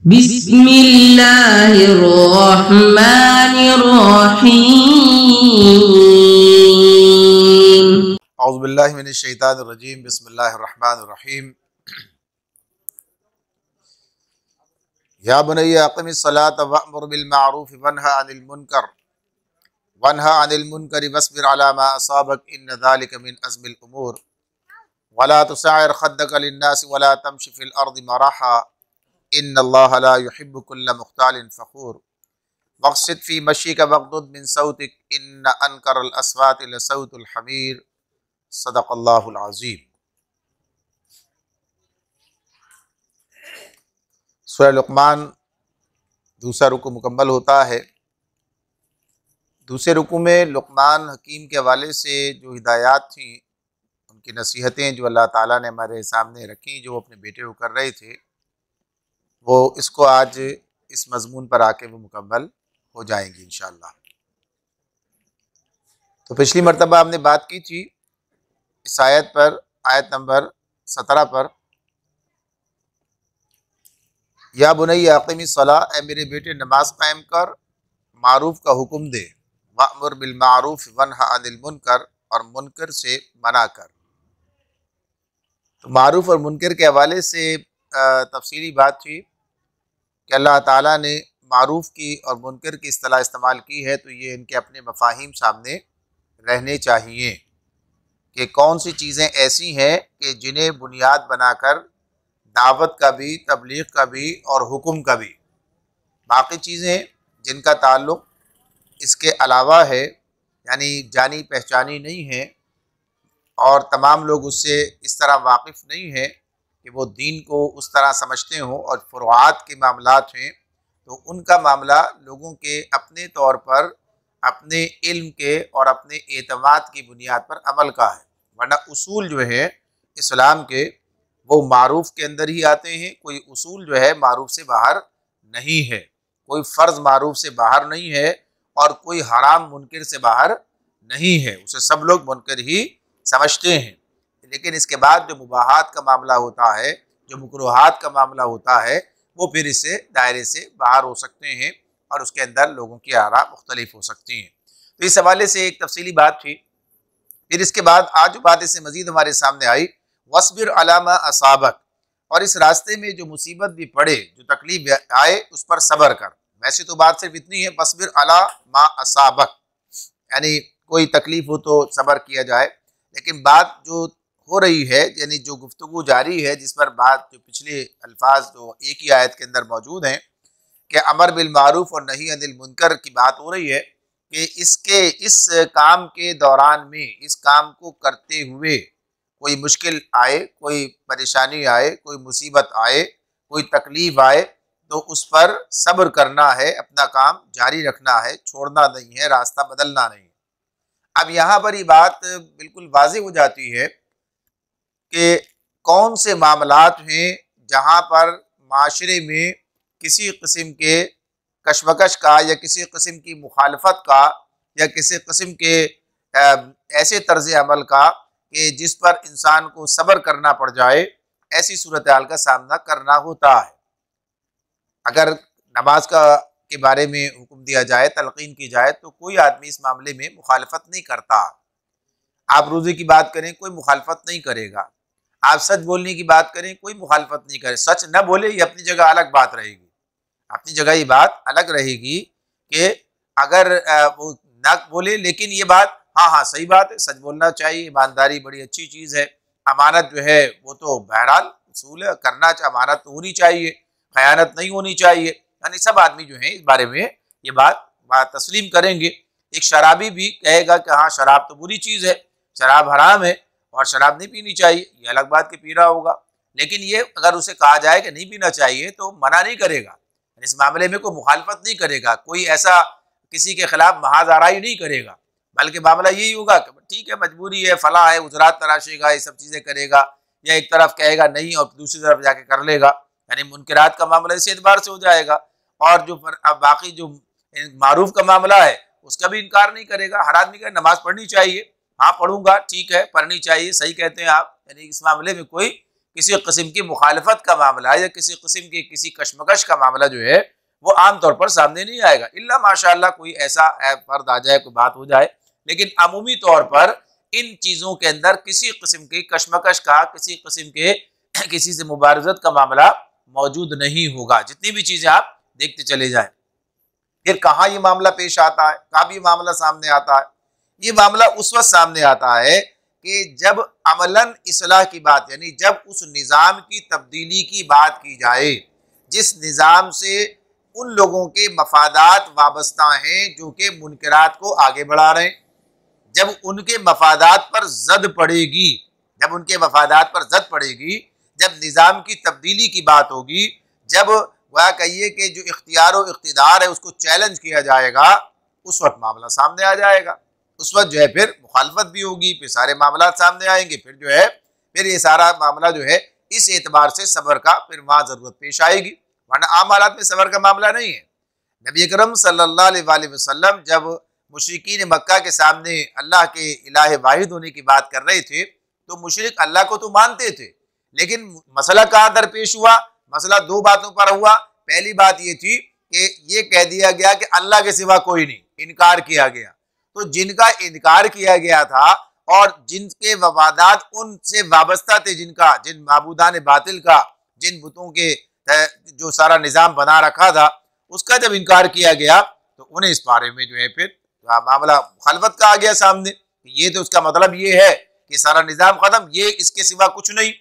बिस्मिल्लाहिर्रहमानिर्रहीम। औज़ुबिल्लाहि मिनश्शैतानिर्रजीम। बिस्मिल्लाहिर्रहमानिर्रहीम। या बुनय्या अक़िमिस्सलाता वअमुर बिलमारूफ़ वन्हा अनिल मुनकरि वस्बिर अला मा असाबक इन्न ज़ालिका मिन अज़्मिल उमूर वला तुसअ्इर ख़द्दका लिन्नासि वला तमशि फ़िल अर्दि मरहा इन्नल्लाहा ला युहिब्बु कुल्ला मुख्तालिन फ़ख़ूर वक़्सिद फ़ी मशीका वग़्दुद मिन सौतिक इन्न अनकरल अस्वाति लसौतुल हमीर। सदक़ल्लाहुल अज़ीम। सूरह लुक़मान दूसरा रुकू मुकम्मल होता है। दूसरे रुकू में लुक़मान हकीम के हवाले से जो हिदायत थी, उनकी नसीहतें जो अल्लाह ताला ने हमारे सामने रखी, जो अपने बेटे को कर रहे थे, वो इसको आज इस मज़मून पर आके वो मुकम्मल हो जाएंगी इंशाअल्लाह। तो पिछली मरतबा हमने बात की थी इस आयत पर, आयत नंबर 17 पर, या बुनय्या अक़िमिस्सला, ए मेरे बेटे नमाज कायम कर, मारूफ का हुक्म दे, वअमुर बिलमारूफ वन्हा अनिल मुनकर, और मुनकर से मना कर। तो मारूफ और मुनकर के हवाले से तफसीली बात थी कि अल्लाह ताला ने मारूफ की और मुनकर की इस्तिलाह इस्तेमाल की है, तो ये इनके अपने मफाहिम सामने रहने चाहिए कि कौन सी चीज़ें ऐसी हैं कि जिन्हें बुनियाद बनाकर दावत का भी, तबलीग का भी और हुक्म का भी, बाकी चीज़ें जिनका ताल्लुक़ इसके अलावा है, यानी जानी पहचानी नहीं है और तमाम लोग उससे इस तरह वाकिफ़ नहीं है कि वो दीन को उस तरह समझते हों, और फ़ुरुआत के मामलात हैं तो उनका मामला लोगों के अपने तौर पर, अपने इल्म के और अपने एतमाद की बुनियाद पर अमल का है। वरना उसूल जो है इस्लाम के, वो मारूफ के अंदर ही आते हैं। कोई उसूल जो है मारूफ से बाहर नहीं है, कोई फ़र्ज़ मारूफ से बाहर नहीं है और कोई हराम मुनकर से बाहर नहीं है। उसे सब लोग मुनकर ही समझते हैं। लेकिन इसके बाद जो मुबाहात का मामला होता है, जो मकरूहात का मामला होता है, वो फिर इससे दायरे से बाहर हो सकते हैं और उसके अंदर लोगों की आरा मुख्तलिफ हो सकती हैं। तो इस हवाले से एक तफसीली बात थी। फिर इसके बाद आज जो बात इससे मज़ीद हमारे सामने आई, वस्बिर अला मा असाबक, और इस रास्ते में जो मुसीबत भी पड़े, जो तकलीफ आए, उस पर सब्र कर। वैसे तो बात सिर्फ इतनी है, वस्बिर अला मा असाबक, यानी कोई तकलीफ हो तो सब्र किया जाए। लेकिन बात जो हो रही है, यानी जो गुफ्तगू जारी है, जिस पर बात, जो पिछले अल्फाज जो एक ही आयत के अंदर मौजूद हैं कि अमर बिल मारूफ और नही अनिल मुनकर की बात हो रही है, कि इस काम के दौरान में, इस काम को करते हुए कोई मुश्किल आए, कोई परेशानी आए, कोई मुसीबत आए, कोई तकलीफ आए, तो उस पर सब्र करना है, अपना काम जारी रखना है, छोड़ना नहीं है, रास्ता बदलना नहीं है। अब यहाँ पर ये बात बिल्कुल वाज़ेह हो जाती है कि कौन से मामलात हैं जहाँ पर माशरे में किसी किस्म के कशमकश का, या किसी किस्म की मुखालफत का, या किसी किस्म के ऐसे तर्ज अमल का कि जिस पर इंसान को सब्र करना पड़ जाए, ऐसी सूरत हाल का सामना करना होता है। अगर नमाज के बारे में हुक्म दिया जाए, तलकीन की जाए, तो कोई आदमी इस मामले में मुखालफत नहीं करता। आप रोज़े की बात करें, कोई मुखालफत नहीं करेगा। आप सच बोलने की बात करें, कोई मुखालफत नहीं करे। सच न बोले, ये अपनी जगह अलग बात रहेगी, अपनी जगह ये बात अलग रहेगी कि अगर वो न बोले, लेकिन ये बात हाँ सही बात है, सच बोलना चाहिए, ईमानदारी बड़ी अच्छी चीज़ है, अमानत जो है वो तो बहरहाल उसूल है, करना अमानत तो होनी चाहिए, खयानत नहीं होनी चाहिए। यानी सब आदमी जो है इस बारे में ये बात तस्लीम करेंगे। एक शराबी भी कहेगा कि हाँ शराब तो बुरी चीज़ है, शराब हराम है और शराब नहीं पीनी चाहिए, ये अलग बात के पी रहा होगा। लेकिन ये अगर उसे कहा जाए कि नहीं पीना चाहिए तो मना नहीं करेगा, इस मामले में कोई मुखालफत नहीं करेगा, कोई ऐसा किसी के खिलाफ महाज़ाराई नहीं करेगा, बल्कि मामला यही होगा कि ठीक है, मजबूरी है, फला है, उजरात तराशेगा, ये सब चीज़ें करेगा, या एक तरफ कहेगा नहीं और दूसरी तरफ जाके कर लेगा। यानी मुनकरात का मामला इस एतबार से हो जाएगा। और जो अब बाकी जो मारूफ का मामला है, उसका भी इनकार नहीं करेगा। हर आदमी का नमाज पढ़नी चाहिए, हाँ पढ़ूंगा, ठीक है, पढ़नी चाहिए, सही कहते हैं आप। यानी इस मामले में कोई किसी किस्म की मुखालफत का मामला या किसी किस्म की किसी कशमकश का मामला जो है वो आमतौर पर सामने नहीं आएगा, इल्ला माशाअल्लाह कोई ऐसा फर्द आ जाए, कोई बात हो जाए। लेकिन अमूमी तौर पर इन चीज़ों के अंदर किसी किस्म की कशमकश का, किसी किस्म के किसी से मुबारजत का मामला मौजूद नहीं होगा, जितनी भी चीज़ें आप देखते चले जाएं। फिर कहाँ ये मामला पेश आता है, कहाँ भी मामला सामने आता है? ये मामला उस वक्त सामने आता है कि जब अमलन इस्लाह की बात, यानी जब उस निज़ाम की तब्दीली की बात की जाए जिस निज़ाम से उन लोगों के मफादात वाबस्ता हैं जो कि मुनकरात को आगे बढ़ा रहे हैं। जब उनके मफादात पर जद पड़ेगी, जब उनके मफादात पर जद पड़ेगी, जब निज़ाम की तब्दीली की बात होगी, जब वह कहिए कि जो इख्तियार व इख्तिदार है उसको चैलेंज किया जाएगा, उस वक्त मामला सामने आ जाएगा। उस वक्त जो है फिर मुखालफत भी होगी, फिर सारे मामला सामने आएंगे, फिर जो है फिर ये सारा मामला जो है इस एतबार से सब्र का फिर वहाँ ज़रूरत पेश आएगी, वरना आम हालात में सब्र का मामला नहीं है। नबी अकरम सल्लल्लाहु अलैहि वसल्लम जब मुशरिकीन मक्का के सामने अल्लाह के इलाह वाहिद होने की बात कर रहे थे तो मुशरिक अल्लाह को तो मानते थे, लेकिन मसला कहाँ दरपेश हुआ? मसला दो बातों पर हुआ। पहली बात ये थी कि ये कह दिया गया कि अल्लाह के सिवा कोई नहीं, इनकार किया गया। तो जिनका इनकार किया गया था और जिनके वफादात उनसे वाबस्ता थे, जिनका जिन माबूदान बातिल का, जिन बुतों के जो सारा निज़ाम बना रखा था, उसका जब इनकार किया गया तो उन्हें इस बारे में जो है फिर मामला मुखालफत का आ गया सामने। ये तो उसका मतलब ये है कि सारा निज़ाम ख़त्म, ये इसके सिवा कुछ नहीं।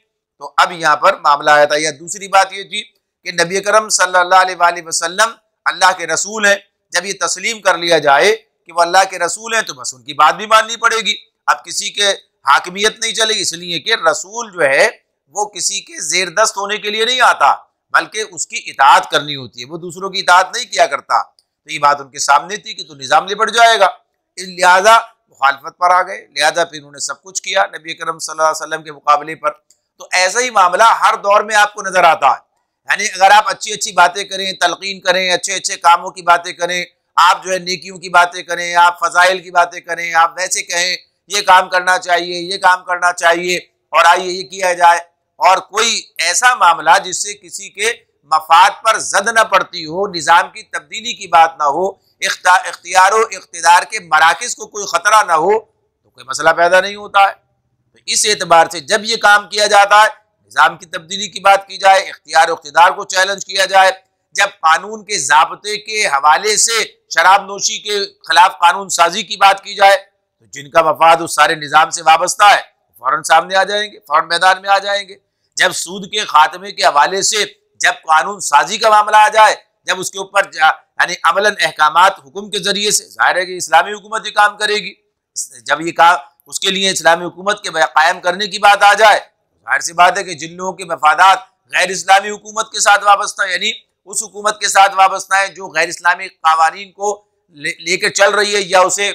तो अब यहाँ पर मामला आया था। या दूसरी बात ये थी कि नबी करम सल्लल्लाहु अलैहि वसल्लम अल्लाह के रसूल हैं। जब ये तस्लीम कर लिया जाए कि वो अल्लाह के रसूल हैं तो बस उनकी बात भी माननी पड़ेगी। अब किसी के हाकिमियत नहीं चलेगी, इसलिए कि रसूल जो है वो किसी के जेरदस्त होने के लिए नहीं आता, बल्कि उसकी इताअत करनी होती है, वो दूसरों की इताअत नहीं किया करता। तो ये बात उनके सामने थी कि तो निज़ाम लिपट जाएगा, लिहाजा मुखालफत पर आ गए, लिहाजा फिर उन्होंने सब कुछ किया नबी करम सल्लल्लाहु अलैहि वसल्लम के मुकाबले पर। तो ऐसा ही मामला हर दौर में आपको नजर आता है। यानी अगर आप अच्छी अच्छी बातें करें, तलकीन करें, अच्छे अच्छे कामों की बातें करें, आप जो है नेकियों की बातें करें, आप फजाइल की बातें करें, आप वैसे कहें ये काम करना चाहिए, ये काम करना चाहिए और आइए ये किया जाए, और कोई ऐसा मामला जिससे किसी के मफाद पर जद न पड़ती हो, निज़ाम की तब्दीली की बात ना हो, इख्तियार व इख्तिदार के मराकिज़ को कोई ख़तरा ना हो, तो कोई मसला पैदा नहीं होता है। तो इस एतबार से जब ये काम किया जाता है, निज़ाम की तब्दीली की बात की जाए, इख्तियार व इख्तिदार को चैलेंज किया जाए, जब कानून के ज़ाब्ते के हवाले से शराब नोशी के खिलाफ कानून साजी की बात की जाए, तो जिनका मफाद उस सारे निज़ाम से वाबस्ता है फ़ौरन सामने आ जाएंगे, फ़ौरन मैदान में आ जाएंगे। जब सूद के खात्मे के हवाले से जब कानून साजी का मामला आ जाए, जब उसके ऊपर यानी अमलन अहकामात हुक्म के जरिए से, जाहिर है कि इस्लामी हुकूमत ही काम करेगी, जब ये काम उसके लिए इस्लामी हुकूमत के कायम करने की बात आ जाए, जाहिर सी बात है कि जिन लोगों के मफादात गैर इस्लामी हुकूमत के साथ वाबस्ता है, यानी उस हुकूमत के साथ वाबस्ता है जो गैर इस्लामी कावानीन को लेकर चल रही है या उसे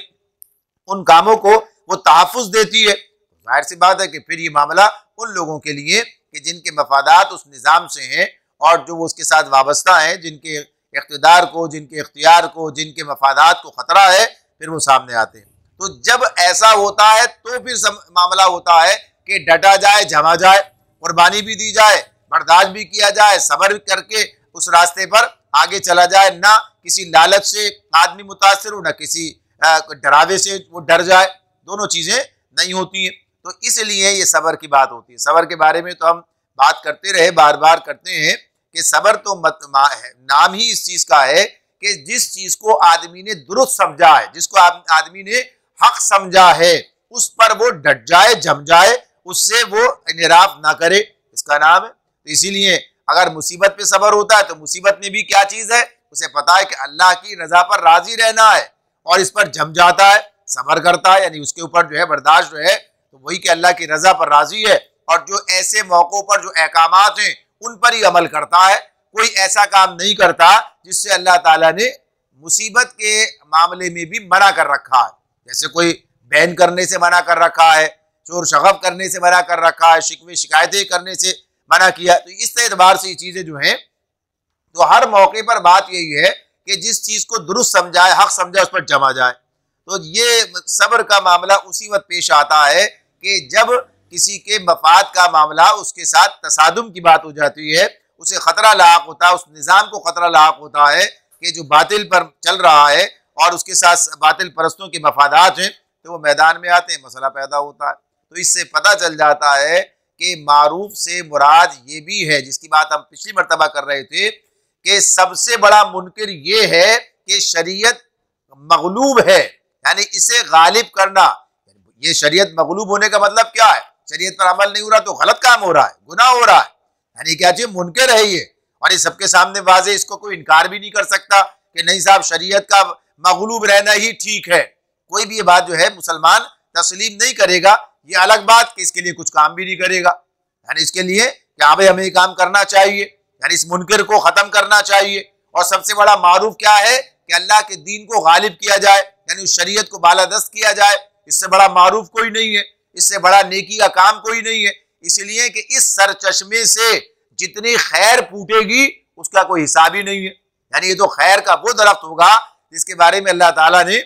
उन कामों को वो तहफ़्फ़ुज़ देती है, जाहिर सी बात है कि फिर ये मामला उन लोगों के लिए कि जिनके मफादात उस निज़ाम से हैं और जो वो उसके साथ वाबस्ता हैं, जिनके इख्तिदार को, जिनके इख्तियार को, जिनके मफादात को ख़तरा है, फिर वो सामने आते हैं। तो जब ऐसा होता है तो फिर मामला होता है कि डटा जाए, जमा जाए, कुर्बानी भी दी जाए, बर्दाश्त भी किया जाए, सब्र करके उस रास्ते पर आगे चला जाए, ना किसी लालच से आदमी मुतासिर हो, ना किसी डरावे से वो डर जाए, दोनों चीज़ें नहीं होती हैं। तो इसलिए ये सब्र की बात होती है। सब्र के बारे में तो हम बात करते रहे, बार बार करते हैं कि सब्र तो नाम ही इस चीज़ का है कि जिस चीज़ को आदमी ने दुरुस्त समझा है, जिसको आदमी ने हक समझा है, उस पर वो डट जाए, जम जाए, उससे वो इनराफ ना करे, इसका नाम है। तो इसीलिए अगर मुसीबत पे सब्र होता है तो मुसीबत में भी क्या चीज़ है, उसे पता है कि अल्लाह की रज़ा पर राज़ी रहना है, और इस पर जम जाता है, सब्र करता है, यानी उसके ऊपर जो है बर्दाश्त जो है तो वही कि अल्लाह की रज़ा पर राज़ी है, और जो ऐसे मौक़ों पर जो अहकामात हैं उन पर ही अमल करता है। कोई ऐसा काम नहीं करता जिससे अल्लाह ताला ने मुसीबत के मामले में भी मना कर रखा है, जैसे कोई बैन करने से मना कर रखा है, शोर शगफ करने से मना कर रखा है, शिकवे शिकायतें करने से मना किया। तो इस एतबार से ये चीज़ें जो हैं, तो हर मौके पर बात यही है कि जिस चीज़ को दुरुस्त समझाए, हक समझाए, उस पर जमा जाए। तो ये सब्र का मामला उसी वक्त पेश आता है कि जब किसी के मफाद का मामला उसके साथ तसादुम की बात हो जाती है, उसे खतरा लाक होता है, उस निज़ाम को खतरा लाक होता है कि जो बातिल पर चल रहा है और उसके साथ बातिल परस्तों के मफादात हैं, तो वो मैदान में आते हैं, मसला पैदा होता है। तो इससे पता चल जाता है कि मारूफ से मुराद ये भी है, जिसकी बात हम पिछली मर्तबा कर रहे थे, कि सबसे बड़ा मुनकिर ये है कि शरीयत मगलूब है, यानी इसे गालिब करना। ये शरीयत मगलूब होने का मतलब क्या है? शरीयत पर अमल नहीं हो रहा तो गलत काम हो रहा है, गुनाह हो रहा है, यानी क्या चीज मुनकर है ये, और ये सबके सामने वाजे, इसको कोई इनकार भी नहीं कर सकता कि नहीं साहब शरीयत का मगलूब रहना ही ठीक है। कोई भी ये बात जो है मुसलमान तस्लीम नहीं करेगा। ये अलग बात कि इसके लिए कुछ काम भी नहीं करेगा, यानी इसके लिए कि हाँ भाई हमें ये काम करना चाहिए, यानी इस मुनकर को खत्म करना चाहिए। और सबसे बड़ा मारूफ क्या है कि अल्लाह के दीन को गालिब किया जाए, यानी उस शरीयत को बालादस्त किया जाए। इससे बड़ा मारूफ कोई नहीं है, इससे बड़ा नेकी का काम कोई नहीं है। इसलिए कि इस सरचश्मे से जितनी खैर फूटेगी उसका कोई हिसाब ही नहीं है। यानी ये तो खैर का वो दरख्त होगा जिसके बारे में अल्लाह ताला ने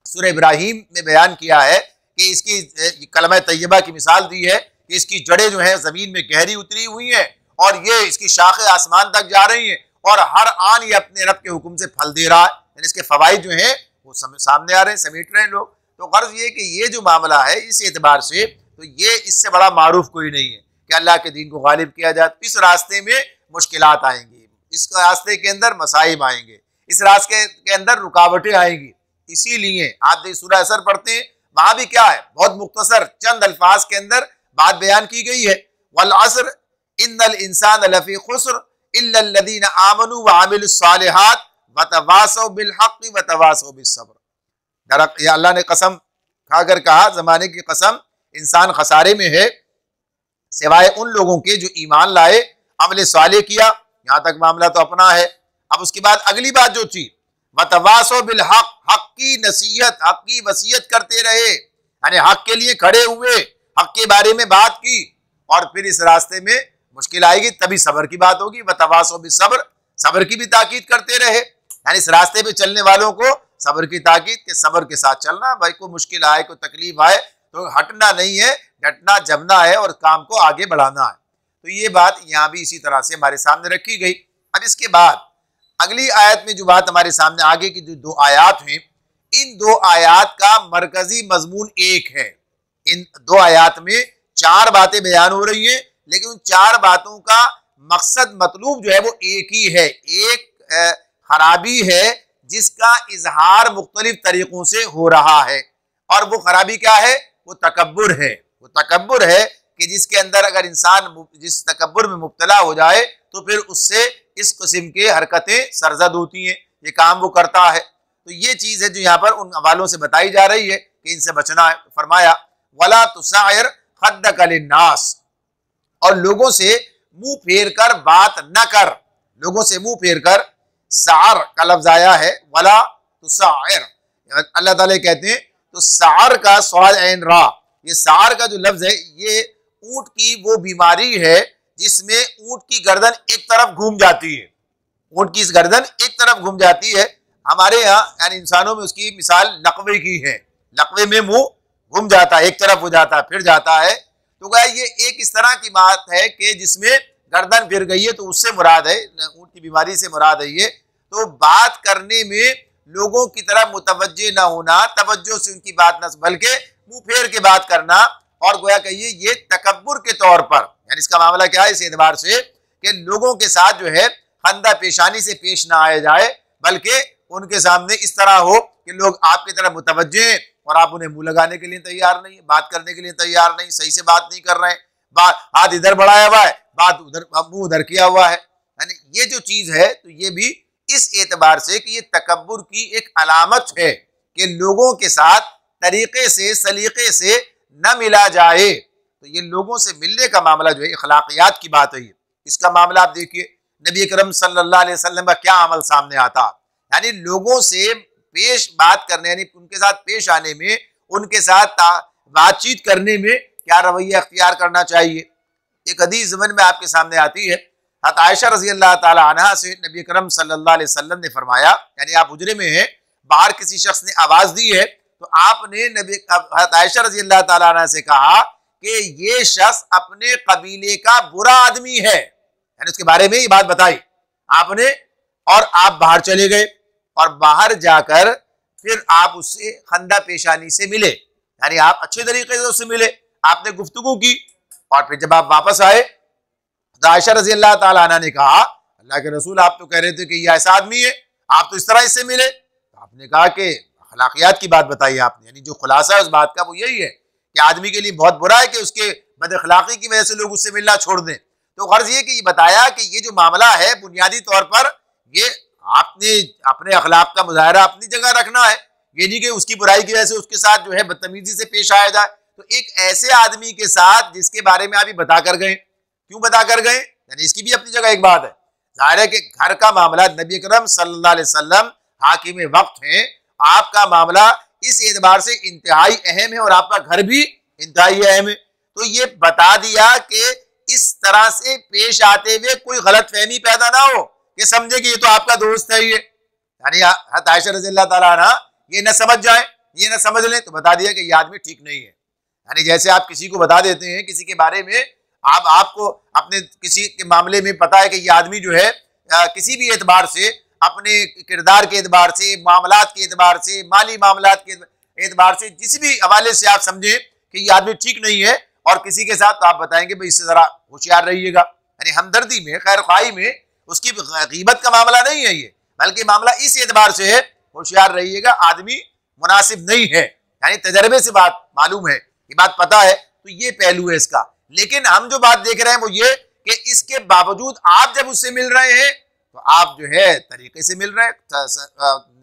सूरह इब्राहिम में बयान किया है कि इसकी कलमा तैयबा की मिसाल दी है कि इसकी जड़ें जो है जमीन में गहरी उतरी हुई हैं और ये इसकी शाखें आसमान तक जा रही हैं और हर आन ये अपने रब के हुक्म से फल दे रहा है। यानी इसके फवाइद जो हैं वो सामने आ रहे हैं, समेट रहे हैं लोग। तो गर्ज ये कि ये जो मामला है इस एतबार से तो ये इससे बड़ा मारूफ कोई नहीं है कि अल्लाह के दीन को गालिब किया जाए। इस रास्ते में मुश्किलात आएंगी, इस रास्ते के अंदर मसाइब आएंगे, इस रास्ते के अंदर रुकावटें आएंगी। इसीलिए आप सूरह असर पढ़ते हैं, वहां भी क्या है, बहुत मुख्तसर चंद अल्फाज के अंदर बात बयान की गई है, वल असर इन्नल इंसान लफी खुस्र इल्ला लल्लज़ीना आमनू व अमिलुस सालिहात व तवासौ बिल हक़्क़ि व तवासौ बिस सब्र। या अल्लाह ने कसम खाकर कहा, जमाने की कसम, इंसान खसारे में है सिवाय उन लोगों के जो ईमान लाए, अमल साले किया। यहाँ तक मामला तो अपना है। अब उसके बाद अगली बात जो थी, वतवासो बिल हक, हक की नसीहत, हक की वसीयत करते रहे, यानी हक के लिए खड़े हुए, हक के बारे में बात की। और फिर इस रास्ते में मुश्किल आएगी तभी सब्र की बात होगी, वतवासो बिस सब्र, सब्र की भी ताकीद करते रहे, यानी इस रास्ते पे चलने वालों को सब्र की ताकीद के सब्र के साथ चलना। भाई कोई मुश्किल आए, कोई तकलीफ आए तो हटना नहीं है, डटना जमना है और काम को आगे बढ़ाना है। तो ये बात यहाँ भी इसी तरह से हमारे सामने रखी गई। अब इसके बाद अगली आयत में जो बात हमारे सामने आगे की जो दो आयत हैं, इन दो आयत का मरकजी मजमून एक है। इन दो आयत में चार बातें बयान हो रही हैं, लेकिन उन चार बातों का मकसद मतलूब जो है वो एक ही है। एक खराबी है जिसका इजहार मुख्तलिफ तरीकों से हो रहा है, और वो खराबी क्या है, वो तकब्बुर है। वो तकब्बुर है कि जिसके अंदर अगर इंसान जिस तकब्बुर में मुब्तला हो जाए तो फिर उससे इस किस्म के हरकतें सरजद होती हैं, ये काम वो करता है। तो ये चीज़ है जो यहाँ पर उन हवालों से बताई जा रही है कि इनसे बचना है। फरमाया वला तुसाइर खद्दक लिन्नास, और लोगों से मुंह फेर कर बात न कर, लोगों से मुंह फेर कर। सार का लफ्ज आया है, वला तुसाइर, अल्लाह ताला कहते हैं तो सार का स्वाद ऐन रा, ये सार का जो लफ्ज है ये ऊंट की वो बीमारी है जिसमें ऊंट की गर्दन एक तरफ घूम जाती है, ऊंट की इस गर्दन एक तरफ घूम जाती है। हमारे यहाँ यानी इंसानों में उसकी मिसाल लकवे की है, लकवे में मुंह घूम जाता है, एक तरफ हो जाता है फिर जाता है। तो क्या ये एक इस तरह की बात है कि जिसमें गर्दन फिर गई है, तो उससे मुराद है, ऊंट की बीमारी से मुराद है ये। तो बात करने में लोगों की तरफ मुतवज्जे न होना, तवज्जो से उनकी बात न, बल्कि मुंह फेर के बात करना, और गोया कहिए ये तकब्बुर के तौर पर, यानी इसका मामला क्या है इस एतबार से कि लोगों के साथ जो है खंदा पेशानी से पेश ना आया जाए, बल्कि उनके सामने इस तरह हो कि लोग आपकी तरफ मुतवज्जे हैं और आप उन्हें मुंह लगाने के लिए तैयार नहीं, बात करने के लिए तैयार नहीं, सही से बात नहीं कर रहे हैं, बात हाथ इधर बढ़ाया हुआ है, बात उधर, मुंह उधर किया हुआ है। यानी ये जो चीज है तो ये भी इस एतबार से कि ये तकब्बुर की एक अलामत है कि लोगों के साथ तरीके से सलीके से न मिला जाए। तो ये लोगों से मिलने का मामला जो है अखलाकियात की बात है। इसका मामला आप देखिए नबी करम सल्लल्लाहु अलैहि वसल्लम का क्या अमल सामने आता, यानी लोगों से पेश बात करने, यानी उनके साथ पेश आने में, उनके साथ बातचीत करने में क्या रवैया अख्तियार करना चाहिए। एक हदीस ज़मन में आपके सामने आती है, हज़रत आयशा रज़ी अल्लाह ताला अन्हा से नबी करम सल्लल्लाहु अलैहि वसल्लम ने फरमाया, यानी आप हुजरे में हैं, बाहर किसी शख्स ने आवाज़ दी है तो आपने नबी हज़रत आयशा रज़ी अल्लाह ताला अन्हा से कहा कि ये शख्स अपने कबीले का बुरा आदमी है, यानी उसके बारे में ये बात बताई आपने, और आप बाहर चले गए और बाहर जाकर फिर आप उससे खंदा पेशानी से मिले, यानी आप अच्छे तरीके से उससे मिले, आपने गुफ्तगू की, और फिर जब आप वापस आए तो आयशा रजी अल्लाह ताला अन्हा ने कहा, अल्लाह के रसूल आप तो कह रहे थे कि ये ऐसा आदमी है, आप तो इस तरह इससे मिले। तो आपने कहा कि अखलाकियात की बात बताई आपने, यानी जो खुलासा है उस बात का वो यही है कि आदमी के लिए बहुत बुरा है कि उसके बदअखलाकी की वजह से लोग उससे मिलना छोड़ दें। तो गर्ज ये कि ये बताया कि ये जो मामला है बुनियादी तौर पर ये आपने अपने अखलाक का मुजाहरा अपनी जगह रखना है, ये नहीं कि उसकी बुराई की वजह से उसके साथ जो है बदतमीजी से पेश आया जाए। तो एक ऐसे आदमी के साथ जिसके बारे में आप ही बता कर गए, क्यों बता कर गए, यानी इसकी भी अपनी जगह एक बात है। जाहिर है कि घर का मामला, नबी अकरम सल्लल्लाहु अलैहि वसल्लम हाकिम वक्त हैं, आपका मामला इस एतबार से इंतहाई अहम है और आपका घर भी इंतहाई अहम है। तो ये बता दिया कि इस तरह से पेश आते हुए कोई गलत फहमी पैदा ना हो कि समझे कि ये तो आपका दोस्त है, ये यानी आयशा रज़ी अल्लाह ताला अन्हा ये न समझ जाए, ये न समझ लें, तो बता दिया कि ये आदमी ठीक नहीं है। यानी जैसे आप किसी को बता देते हैं किसी के बारे में, आपको अपने किसी के मामले में पता है कि ये आदमी जो है किसी भी एतबार से, अपने किरदार के एतबार से, मामलात के एतबार से, माली मामलात के एतबार से, जिस भी हवाले से आप समझे कि ये आदमी ठीक नहीं है और किसी के साथ, तो आप बताएंगे भाई इससे जरा होशियार रहिएगा। यानी हमदर्दी में, खैर ख्वाही में, उसकी गीबत का मामला नहीं है ये, बल्कि मामला इस एतबार से है होशियार रहिएगा, आदमी मुनासिब नहीं है, यानी तजर्बे से बात मालूम है, ये बात पता है, तो ये पहलू है इसका। लेकिन हम जो बात देख रहे हैं वो ये कि इसके बावजूद आप जब उससे मिल रहे हैं तो आप जो है तरीके से मिल रहे हैं,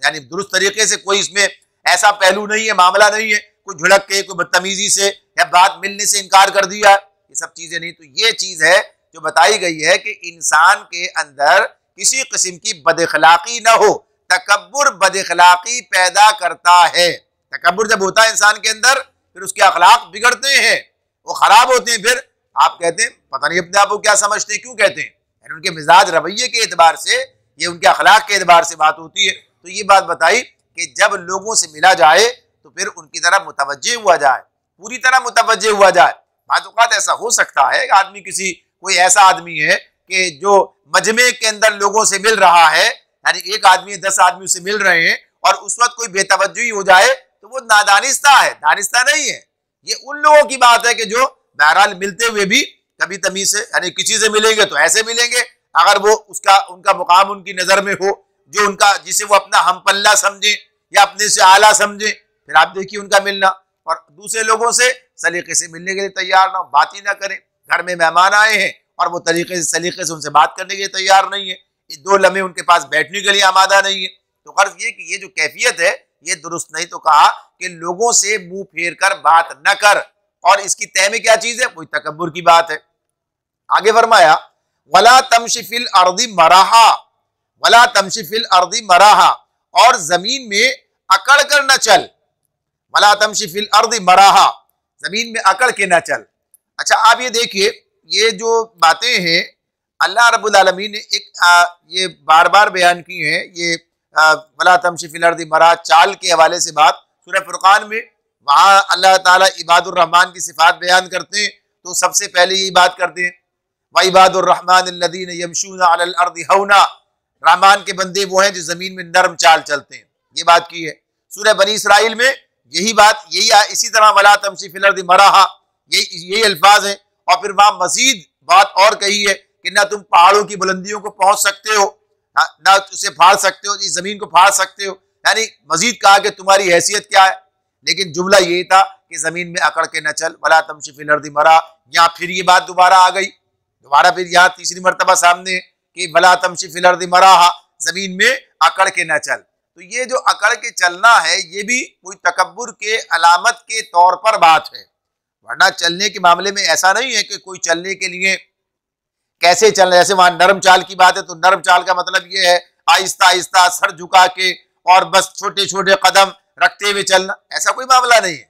यानी दुरुस्त तरीके से, कोई इसमें ऐसा पहलू नहीं है, मामला नहीं है कोई झुड़क के, कोई बदतमीजी से या बात मिलने से इनकार कर दिया, ये सब चीजें नहीं। तो ये चीज है जो बताई गई है कि इंसान के अंदर किसी किस्म की बदअखलाकी ना हो। तकब्बुर बदअखलाकी पैदा करता है। तकब्बुर जब होता है इंसान के अंदर, फिर उसके अखलाक बिगड़ते हैं, वो खराब होते हैं। फिर आप कहते हैं पता नहीं अपने आप को क्या समझते हैं, क्यों कहते हैं, यानी उनके मिजाज रवैये के एतबार से, ये उनके अखलाक के एतबार से बात होती है। तो ये बात बताई कि जब लोगों से मिला जाए तो फिर उनकी तरफ मुतवज्जे हुआ जाए, पूरी तरह मुतवज्जे हुआ जाए। बात ऐसा हो सकता है आदमी कोई ऐसा आदमी है कि जो मजमे के अंदर लोगों से मिल रहा है, यानी एक आदमी 10 आदमी से मिल रहे हैं और उस वक्त कोई बेतवज्जुही हो जाए तो वो नादानिस्ता है, दानिस्ता नहीं है। ये उन लोगों की बात है कि जो बहरहाल मिलते हुए भी कभी तमीज से, यानी किसी से मिलेंगे तो ऐसे मिलेंगे अगर वो उनका मुकाम उनकी नजर में हो, जो उनका, जिसे वो अपना हम पल्ला समझे या अपने से आला समझे, फिर आप देखिए उनका मिलना। और दूसरे लोगों से सलीके से मिलने के लिए तैयार ना हो, बात ही ना करें। घर में मेहमान आए हैं और वो सलीके से उनसे बात करने के लिए तैयार नहीं है, ये 2 लम्हे उनके पास बैठने के लिए आमादा नहीं है। तो गर्ज ये कि ये जो कैफियत है ये दुरुस्त नहीं। तो कहा कि लोगों से मुंह फेर कर बात न कर, और इसकी तय में क्या चीज है, कोई तकब्बुर की बात है। आगे फरमाया वला तमशी फिल अर्दी मराहा, वला तमशी फिल अर्दी मराहा, और जमीन में अकड़ कर न चल। वला तमशी फिल अर्दी मराहा, जमीन में अकड़ के न चल। अच्छा आप ये देखिए, ये जो बातें हैं अल्लाह रब्बुल आलमीन ने ये बार बार बयान की हैं। ये वला तमशी फिल अर्दी मराहा, चाल के हवाले से बात सूरह फुरकान में, वहाँ अल्लाह ताला इबादुर रहमान की सिफात बयान करते हैं, तो सबसे पहले यही बात करते हैं व इबादुर रहमान अल्लज़ीना यमशूना अलल अर्दि हौना, रहमान के बंदे वो हैं जो जमीन में नरम चाल चलते हैं। ये बात की है सूरह बनी इसराइल में, यही बात, यही इसी तरह वला तमशी फिल अर्दि मराहा, यही अल्फाज हैं। और फिर वहाँ मजीद बात और कही है कि ना तुम पहाड़ों की बुलंदियों को पहुंच सकते हो, ना उसे फाड़ सकते हो, इस जमीन को फाड़ सकते हो, यानी मजीद कहा कि तुम्हारी हैसियत क्या है। लेकिन जुमला ये था कि जमीन में अकड़ के न चल, वला तमशी फिल अर्दि मराहा। यहाँ फिर ये बात दोबारा आ गई, दोबारा फिर यहाँ तीसरी मरतबा सामने कि वला तमशी फिल अर्दि मराहा, जमीन में अकड़ के न चल। तो ये जो अकड़ के चलना है ये भी कोई तकब्बुर के अलामत के तौर पर बात है, वरना चलने के मामले में ऐसा नहीं है कि कोई चलने के लिए कैसे चलना, जैसे वहां नरम चाल की बात है तो नरम चाल का मतलब ये है आहिस्ता आहिस्ता सर झुका के और बस छोटे छोटे कदम रखते हुए चलना, ऐसा कोई मामला नहीं है।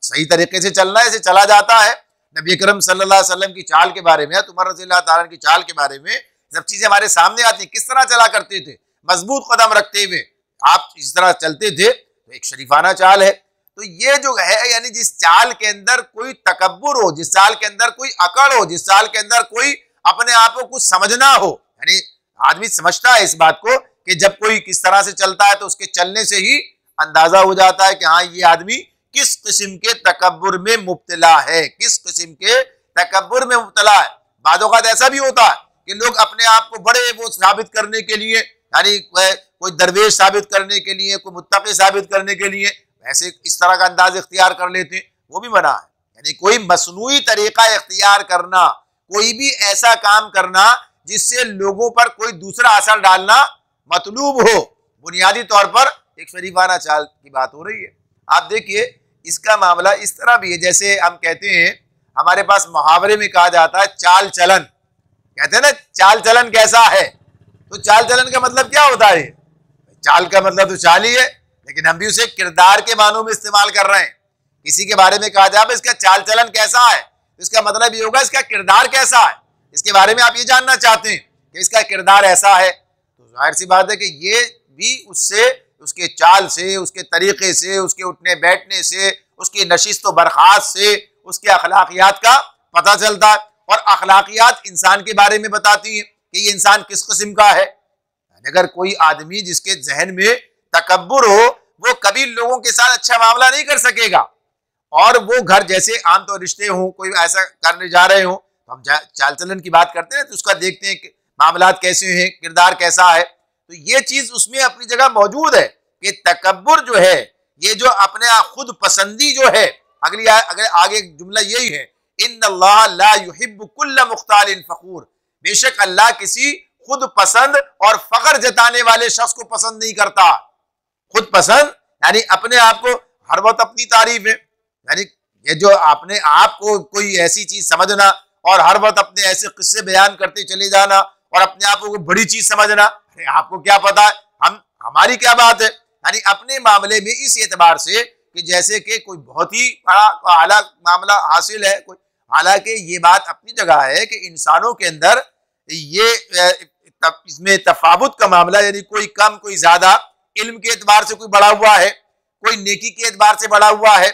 सही तरीके से चलना है, ऐसे चला जाता है। नबी अकरम सल्लल्लाहु अलैहि वसल्लम की चाल के बारे में, उमर रज़ियल्लाहु ताला की चाल के बारे में सब चीजें हमारे सामने आती हैं, किस तरह चला करते थे, मजबूत कदम रखते हुए आप इस तरह चलते थे, तो एक शरीफाना चाल है। तो ये जो है यानी जिस चाल के अंदर कोई तकब्बुर हो, जिस चाल के अंदर कोई अकड़ हो, जिस चाल के अंदर कोई अपने आप को कुछ समझना हो, यानी आदमी समझता है इस बात को कि जब कोई किस तरह से चलता है तो उसके चलने से ही अंदाजा हो जाता है कि हाँ ये आदमी किस किस्म के तकब्बुर में मुब्तला है, किस किस्म के तकब्बुर में मुब्तला है। बादों का ऐसा भी होता है कि लोग अपने आप को बड़े वो साबित करने के लिए, यानी कोई दरवेश साबित करने के लिए, कोई मुत्तकी साबित करने के लिए ऐसे इस तरह का अंदाज इख्तियार कर लेते हैं, वो भी मना है। यानी कोई मसनूई तरीका इख्तियार करना, कोई भी ऐसा काम करना जिससे लोगों पर कोई दूसरा असर डालना मतलूब हो, बुनियादी तौर पर एक शरीफाना चाल की बात हो रही है। आप देखिए इसका मामला इस तरह भी है, जैसे हम कहते हैं हमारे पास मुहावरे में कहा जाता है चाल चलन, कहते हैं ना चाल चलन कैसा है, तो चाल चलन का मतलब क्या होता है? चाल का मतलब तो चाल ही है, लेकिन हम भी उसे किरदार के मानों में इस्तेमाल कर रहे हैं। किसी के बारे में कहा जाए इसका चाल चलन कैसा है, तो इसका मतलब ये होगा इसका किरदार कैसा है। इसके बारे में आप ये जानना चाहते हैं कि इसका किरदार ऐसा है, तो जाहिर सी बात है कि ये भी उससे, उसके चाल से, उसके तरीके से, उसके उठने बैठने से, उसकी नशिस्त व बर्खास्त से उसके अखलाकियात का पता चलता है। और अखलाकियात इंसान के बारे में बताती हैं कि ये इंसान किस किस्म का है। अगर कोई आदमी जिसके जहन में तकब्बुर हो, वो कभी लोगों के साथ अच्छा मामला नहीं कर सकेगा। और वो घर जैसे आम तो रिश्ते हों, कोई ऐसा करने जा रहे हो, तो हम चाल चलन की बात करते हैं तो उसका देखते हैं कि मामलात कैसे हैं, किरदार कैसा है। तो ये चीज उसमें अपनी जगह मौजूद है कि तकब्बुर जो है, ये जो अपने खुद पसंदी जो है, अगर आगे जुमला यही है, इन्नल्लाह ला युहिब्बु कुल्ल मुख्तालिन फखूर, बेशक अल्लाह किसी खुद पसंद और फख्र जताने वाले शख्स को पसंद नहीं करता। खुद पसंद यानी अपने आप को हर वक्त अपनी तारीफ है, यानी ये जो अपने आप को कोई ऐसी चीज समझना और हर वक्त अपने ऐसे किस्से बयान करते चले जाना और अपने आप को बड़ी चीज समझना, अरे आपको क्या पता है, हमारी क्या बात है। यानी अपने मामले में इस एतबार से कि जैसे कि कोई बहुत ही बड़ा आला मामला हासिल है कोई, हालांकि ये बात अपनी जगह है कि इंसानों के अंदर ये इसमें तफावुत का मामला, यानी कोई कम कोई ज्यादा, इल्म के एतबार से कोई बढ़ा हुआ है, कोई नेकी के एतबार से बढ़ा हुआ है,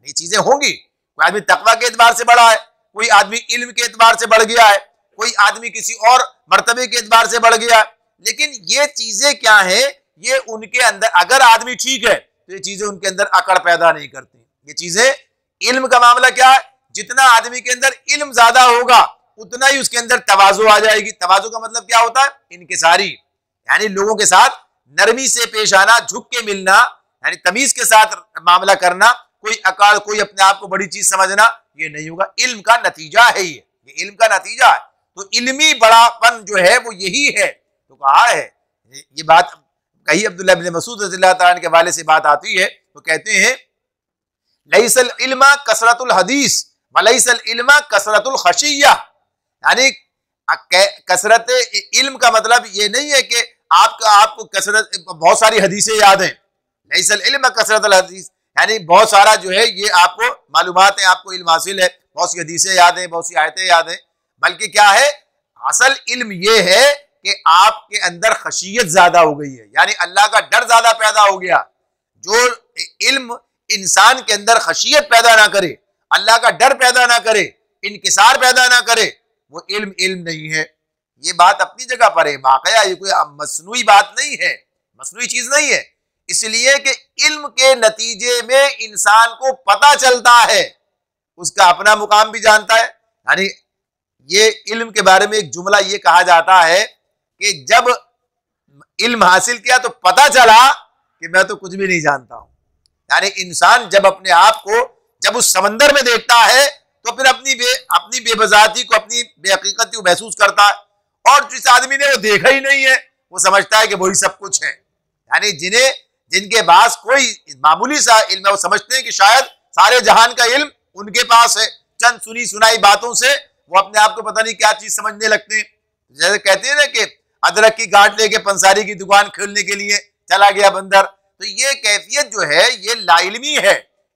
ये चीजें होंगी। कोई आदमी तकवा के एतबार से बढ़ा है, कोई आदमी इल्म के एतबार से बढ़ गया है, कोई आदमी किसी और मर्तबे के एतबार से बढ़ गया है। लेकिन ये चीजें क्या है, ये उनके अंदर, अगर आदमी ठीक है तो ये चीजें उनके अंदर अकड़ पैदा नहीं करती। ये चीजें, इल्म का मामला क्या है, जितना आदमी के अंदर इल्म ज्यादा होगा उतना ही उसके अंदर तवाज़ु आ जाएगी। तवाज़ु का मतलब क्या होता है, इनकिसारी, यानी लोगों के साथ नरमी से पेश आना, झुक के मिलना, यानी तमीज के साथ मामला करना, कोई अकाल, कोई अपने आप को बड़ी चीज समझना, ये नहीं होगा। इल्म का नतीजा है ये इल्म का नतीजा है। तो इल्मी बड़ापन जो है वो यही है। तो कहा है, ये बात कही अब्दुल्लाह इब्न मसूद रज़ियल्लाहु ताला के वाले से बात आती है, तो कहते हैं लैसल इल्मा कसरतुल हदीस वलैसल इल्मा कसरतुल खशिया, यानी कसरत इल्म का मतलब ये नहीं है कि आपको कसरत बहुत सारी हदीसें याद हैं। लैसल इल्मा कसरतुल हदीस, यानी बहुत सारा जो है ये आपको मालूमात है, आपको इल्म हासिल है, बहुत सी हदीसें याद हैं, बहुत सी आयतें याद हैं, बल्कि क्या है, असल इल्म ये है कि आपके अंदर खशियत ज्यादा हो गई है, यानी अल्लाह का डर ज्यादा पैदा हो गया। जो इल्म इंसान के अंदर खशियत पैदा ना करे, अल्लाह का डर पैदा ना करे, इनकिसार पैदा ना करे, वो इल्म नहीं है। ये बात अपनी जगह पर है, वाकया ये कोई मसनूई बात नहीं है, मसनूई चीज नहीं है। इसलिए कि इल्म के नतीजे में इंसान को पता चलता है, उसका अपना मुकाम भी जानता है। यानी ये इल्म के बारे में एक जुमला ये कहा जाता है कि जब इल्म हासिल किया तो पता चला कि मैं तो कुछ भी नहीं जानता हूं। यानी इंसान जब अपने आप को जब उस समंदर में देखता है तो फिर अपनी बेबजाती को, अपनी बेहकीकती को महसूस करता है। और जिस आदमी ने वो देखा ही नहीं है वो समझता है कि वही सब कुछ है। यानी जिनके पास कोई मामूली सा इल्म है, वो समझते हैं कि शायद सारे जहान का इल्म उनके पास है। चंद सुनी सुनाई बातों से वो अपने आप को पता नहीं क्या चीज समझने लगते हैं। जैसे कहते हैं ना कि अदरक की गांठ लेके पंसारी की दुकान खोलने के लिए चला गया बंदर। तो ये कैफियत जो है ये लाइल्मी है।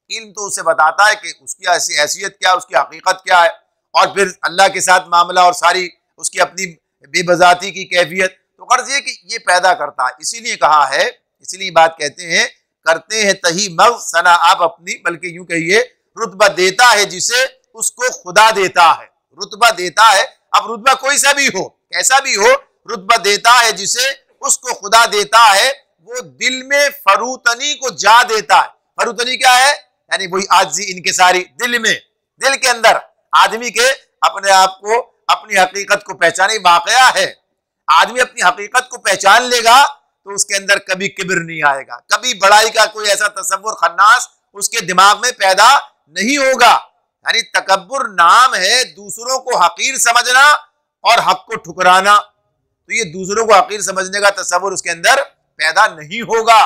इल्म तो उसे बताता है कि उसकी हैसियत क्या, उसकी हकीकत क्या है, और फिर अल्लाह के साथ मामला और सारी उसकी अपनी बेबजाती की कैफियत, तो गर्ज ये कि ये पैदा करता है। इसीलिए कहा है, इसीलिए बात कहते हैं करते हैं तही मग सना आप अपनी, बल्कि यूं कहिए रुतबा देता है जिसे उसको खुदा देता है। रुतबा देता है, अब रुतबा कोई सा भी हो, कैसा भी हो, रुतबा देता है जिसे उसको खुदा देता है। वो दिल में फरूतनी को जा देता है। फरूतनी क्या है? यानी वही आजी इनकिसारी, दिल में, दिल के अंदर आदमी के अपने आप को, अपनी हकीकत को पहचाने वाकया है। आदमी अपनी हकीकत को पहचान लेगा तो उसके अंदर कभी किब्र नहीं आएगा, कभी बड़ाई का कोई ऐसा तसव्वुर खन्नास उसके दिमाग में पैदा नहीं होगा। यानी तकब्बुर नाम है दूसरों को हकीर समझना और हक को ठुकराना। तो ये दूसरों को हकीर समझने का तसव्वुर उसके अंदर पैदा नहीं होगा।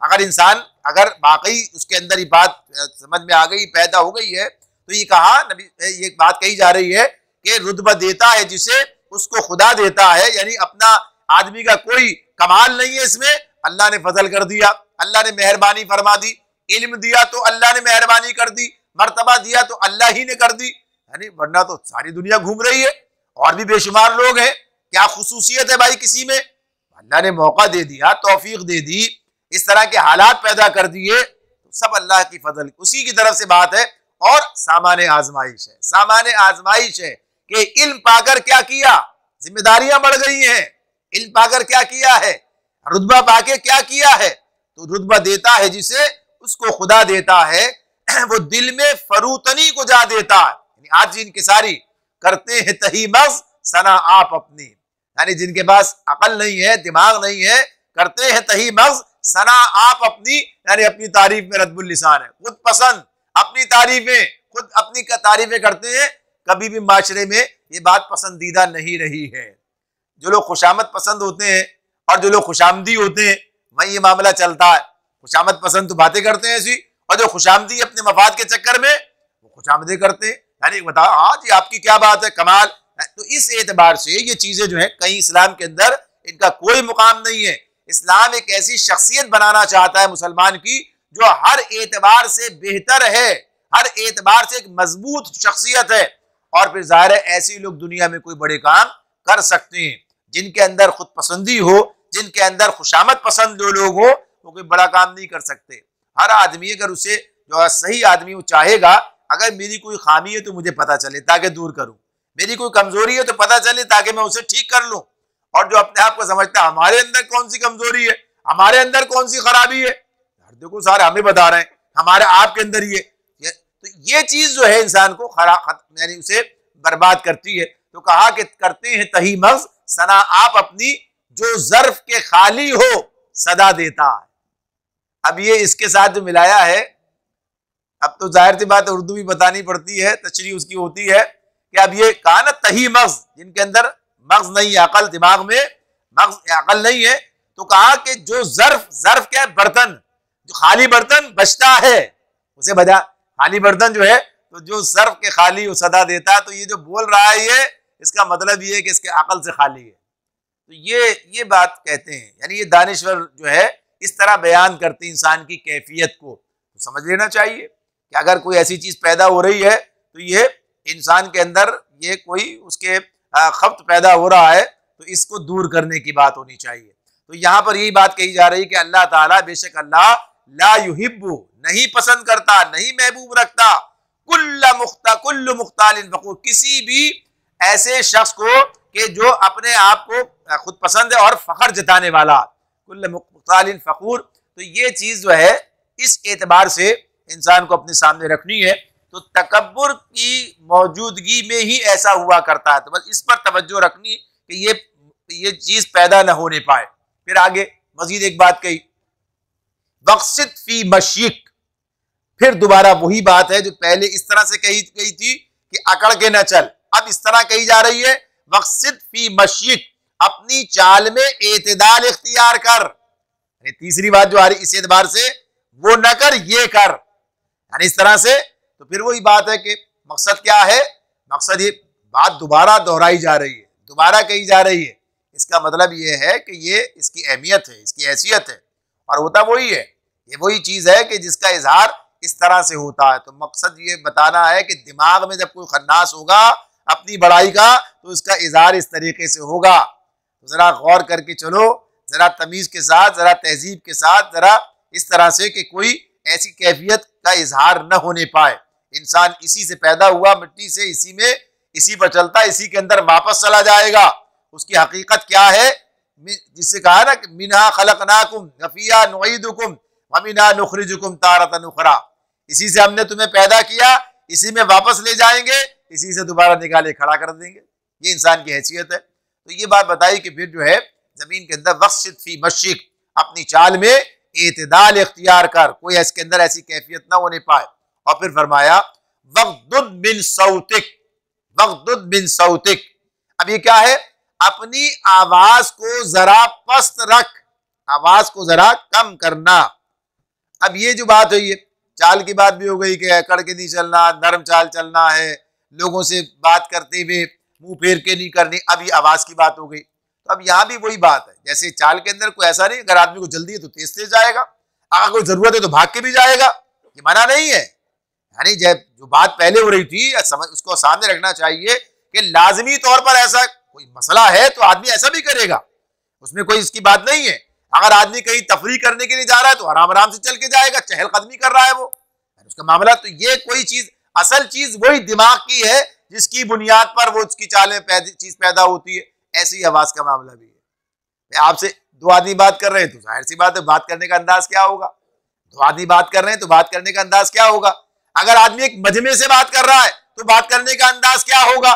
अगर इंसान, अगर वाकई उसके अंदर ये बात समझ में आ गई, पैदा हो गई है, तो ये कहा नबी, ये बात कही जा रही है कि रुतबा देता है जिसे उसको खुदा देता है। यानी अपना आदमी का कोई कमाल नहीं है इसमें, अल्लाह ने फजल कर दिया, अल्लाह ने मेहरबानी फरमा दी। इल्म दिया तो अल्लाह ने मेहरबानी कर दी, मर्तबा दिया तो अल्लाह ही ने कर दी। यानी वरना तो सारी दुनिया घूम रही है, और भी बेशुमार लोग हैं, क्या खुसूसियत है भाई किसी में? अल्लाह ने मौका दे दिया, तौफीक दे दी, इस तरह के हालात पैदा कर दिए, तो सब अल्लाह की फजल, उसी की तरफ से बात है। और सामान्य आजमाइश है, सामान्य आजमाइश है कि इल्म पाकर क्या किया, जिम्मेदारियां बढ़ गई हैं, इल्म पाकर क्या किया है, रुतबा पाके क्या किया है। तो रुतबा देता है जिसे उसको खुदा देता है, वो दिल में फरूतनी को जा देता है। आज इनकिसारी करते हैं तही मग़ज़ सना आप अपनी, यानी जिनके पास अकल नहीं है, दिमाग नहीं है, करते हैं तही मग़ज़ सना आप अपनी, यानी अपनी तारीफ में रद्बुल लिसान है, खुद पसंद, अपनी तारीफें, खुद अपनी तारीफें करते हैं। कभी भी माशरे में ये बात पसंदीदा नहीं रही है। जो लोग खुशामद पसंद होते हैं और जो लोग खुशामदी होते हैं, वहीं ये मामला चलता है। खुशामद पसंद तो बातें करते हैं ऐसी, और जो खुशामदी अपने मफाद के चक्कर में वो खुशामदें करते हैं। यानी बताओ आज आपकी क्या बात है, कमाल। तो इस एतबार से ये चीजें जो है कहीं इस्लाम के अंदर इनका कोई मुकाम नहीं है। इस्लाम एक ऐसी शख्सियत बनाना चाहता है मुसलमान की जो हर एतबार से बेहतर है, हर एतबार से एक मजबूत शख्सियत है। और फिर जाहिर है ऐसे लोग दुनिया में कोई बड़े काम कर सकते हैं, जिनके अंदर खुद पसंदी हो, जिनके अंदर खुशामद पसंद जो लोग हो, वो कोई बड़ा काम नहीं कर सकते। हर आदमी अगर उसे जो सही आदमी वो चाहेगा, अगर मेरी कोई खामी है तो मुझे पता चले ताकि दूर करूं, मेरी कोई कमजोरी है तो पता चले ताकि मैं उसे ठीक कर लूं। और जो अपने आप को समझता है हमारे अंदर कौन सी कमजोरी है, हमारे अंदर कौन सी खराबी है, यार देखो सारे हमें बता रहे हैं हमारे आपके अंदर तो ये चीज जो है इंसान को यानी उसे बर्बाद करती है। तो कहा कि करते हैं तही मग़ज़ सना आप अपनी, जो ज़र्फ के खाली हो सदा देता है। अब ये इसके साथ जो मिलाया है, अब तो जाहिर सी बात है उर्दू भी बतानी पड़ती है, तशरीह उसकी होती है कि अब ये कहा ना तही मग़ज़, जिनके अंदर मग़ज़ नहीं है, अकल, दिमाग में मग़ज़ अकल नहीं है, तो कहा कि जो ज़र्फ, ज़र्फ क्या है, बर्तन, जो खाली बर्तन बचता है उसे बजा, खाली बर्तन जो है, तो जो ज़र्फ के खाली वो सदा देता है। तो ये जो बोल रहा है ये, इसका मतलब ये है कि इसके अकल से खाली है। तो ये बात कहते हैं, यानी ये दानिश्वर जो है इस तरह बयान करते इंसान की कैफियत को। तो समझ लेना चाहिए कि अगर कोई ऐसी चीज पैदा हो रही है तो ये इंसान के अंदर ये कोई उसके खफ्त पैदा हो रहा है, तो इसको दूर करने की बात होनी चाहिए। तो यहाँ पर यही बात कही जा रही है कि अल्लाह ताला, बेशक अल्लाह ला युहिब्बु, नहीं पसंद करता, नहीं महबूब रखता, कुल्लु मुख्तालिन फखूर, किसी भी ऐसे शख्स को कि जो अपने आप को खुद पसंद है और फखर जताने वाला, कुल्लु मुख्तालिन फखूर। तो ये चीज जो है इस एतबार से इंसान को अपने सामने रखनी है। तो तकब्बुर की मौजूदगी में ही ऐसा हुआ करता है, तो बस इस पर तवज्जो रखनी कि ये चीज पैदा न होने पाए। फिर आगे मजीद एक बात कही, वक्सिद फी मशीक, फिर दोबारा वही बात है जो पहले इस तरह से कही गई थी कि अकड़ के न चल, अब इस तरह कही जा रही है वक्सिद फी मशीक, अपनी चाल में एतदाल इख्तियार कर। तीसरी बात जो आ रही इस एतबार से, वो न कर ये कर, यानी इस तरह से। तो फिर वही बात है कि मकसद क्या है, मकसद ये बात दोबारा दोहराई जा रही है, दोबारा कही जा रही है। इसका मतलब ये है कि ये इसकी अहमियत है, इसकी हैसियत है, और होता वही है, ये वही चीज है कि जिसका इजहार इस तरह से होता है। तो मकसद ये बताना है कि दिमाग में जब कोई खन्नास होगा अपनी बड़ाई का, तो इसका इजहार इस तरीके से होगा। तो जरा गौर करके चलो, जरा तमीज के साथ, जरा तहजीब के साथ, जरा इस तरह से कि कोई ऐसी कैफियत का इजहार न होने पाए। इंसान इसी से पैदा हुआ, मिट्टी से, इसी पर चलता है, इसी के अंदर वापस चला जाएगा। उसकी हकीकत क्या है, जिससे कहा ना कि मिनहा खलकनाकुम व फीहा नुईदुकुम व मिनहा नुखरिजुकुम तारतन उखरा, इसी से हमने तुम्हें पैदा किया, इसी में वापस ले जाएंगे, इसी से दोबारा निकाले खड़ा कर देंगे। ये इंसान की हैसियत है। तो ये बात बताई कि फिर जो है जमीन के अंदर वक्शिद फी मशिक, अपनी चाल में एतदाल इख्तियार कर, कोई इसके अंदर ऐसी कैफियत ना होने पाए। और फिर फरमाया वक्दुद बिन सौतिक, वक्दुद बिन सौतिक। अब ये क्या है, अपनी आवाज को जरा पस्त रख, आवाज को जरा कम करना। अब ये जो बात हुई है, चाल की बात भी हो गई कि अकड़ के नहीं चलना, नरम चाल चलना है, लोगों से बात करते हुए मुंह फेर के नहीं करनी। अब ये आवाज की बात हो गई। तो अब यहाँ भी वही बात है, जैसे चाल के अंदर कोई ऐसा नहीं, अगर आदमी को जल्दी है तो तेज तेज जाएगा, अगर कोई जरूरत है तो भाग के भी जाएगा, ये मना नहीं है। यानी जब जो बात पहले हो रही थी, समझ उसको सामने रखना चाहिए कि लाजमी तौर पर ऐसा कोई मसला है तो आदमी ऐसा भी करेगा, उसमें कोई इसकी बात नहीं है। अगर आदमी कहीं तफरी करने के लिए जा रहा है तो आराम आराम से चल के जाएगा, चहलकदमी कर रहा है वो, उसका मामला। तो ये कोई चीज, असल चीज वही दिमाग की है जिसकी बुनियाद पर वो उसकी चालें चीज पैदा होती है। ऐसी आवाज का मामला भी है। आपसे दो आदमी बात कर रहे हैं तो जाहिर सी बात है बात करने का अंदाज क्या होगा, दो आदमी बात कर रहे हैं तो बात करने का अंदाज क्या होगा। अगर आदमी एक मजमे से बात कर रहा है तो बात करने का अंदाज क्या होगा,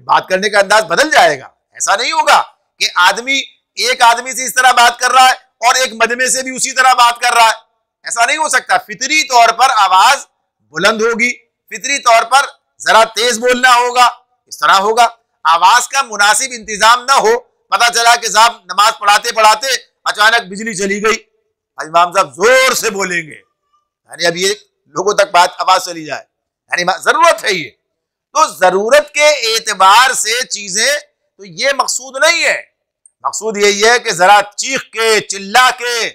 बात करने का अंदाज बदल जाएगा। ऐसा नहीं होगा कि आदमी एक आदमी से इस तरह बात कर रहा है और एक मजमे से भी उसी तरह बात कर रहा है, ऐसा नहीं हो सकता। फितरी तौर पर आवाज बुलंद होगी, फितरी तौर पर जरा तेज बोलना होगा, इस तरह होगा। आवाज का मुनासिब इंतजाम ना हो, पता चला कि साहब नमाज पढ़ाते पढ़ाते अचानक बिजली चली गई, इमाम साहब जोर से बोलेंगे, यानी अब ये लोगों तक बात आवाज चली जाए, यानी जरूरत है ये। तो जरूरत के एतबार से चीजें, तो ये मकसूद नहीं है। मकसूद यही है कि जरा चीख के चिल्ला के